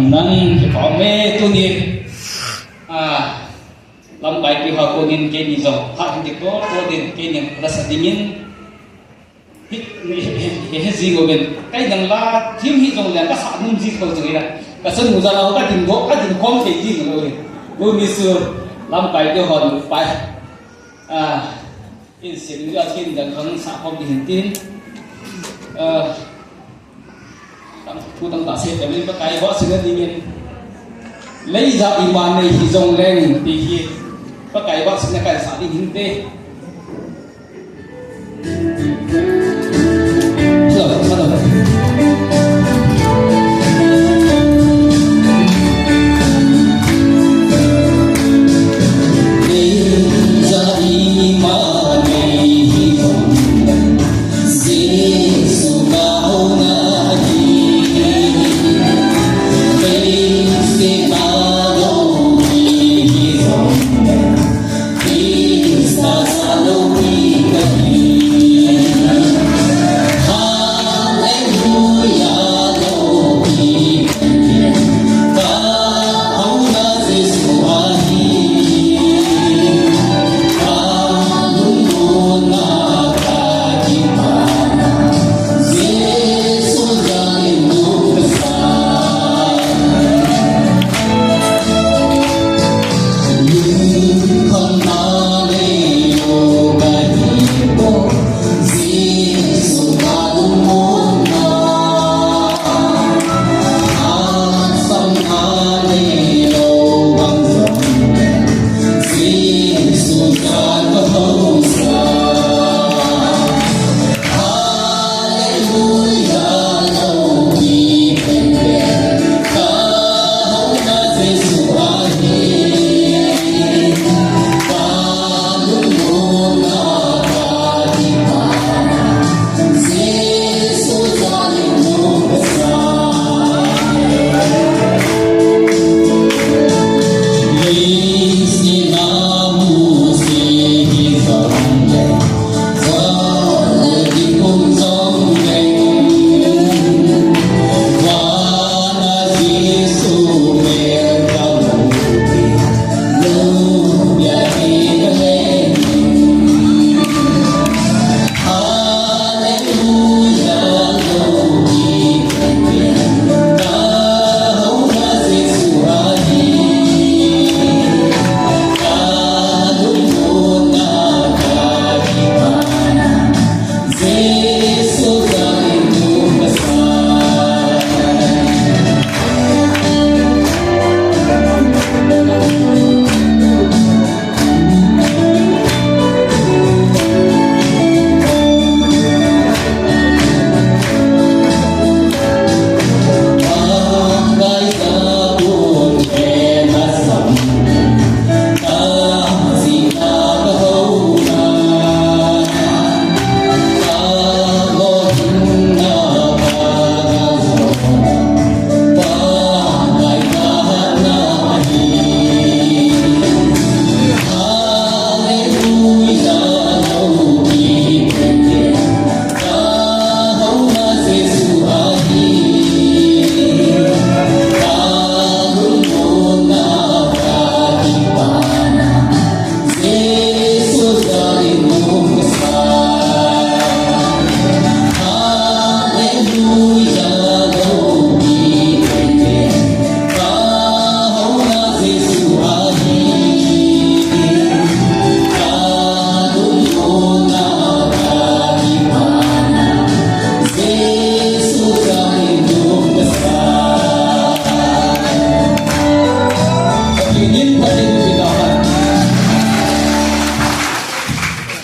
nang me tu ni lam kai ki ha ko nin ke ni zo ha hindi ko din ke ni rasa dingin he zingo ben kai dang la thim hi zo la ka sa nun ji ko zo ira ka san mu za la ka din go ka din kom ke ji ngo le lu ni su lam kai ki ha du pai in sin ga tin dang khang sa kom di hin tin thu tăng tạ sẽ trở lên các cái võ sinh dingin lấy ra iman này thì dòng lên thì khi các cái võ sinh cái xã đi hình tê rồi bắt đầu Ingin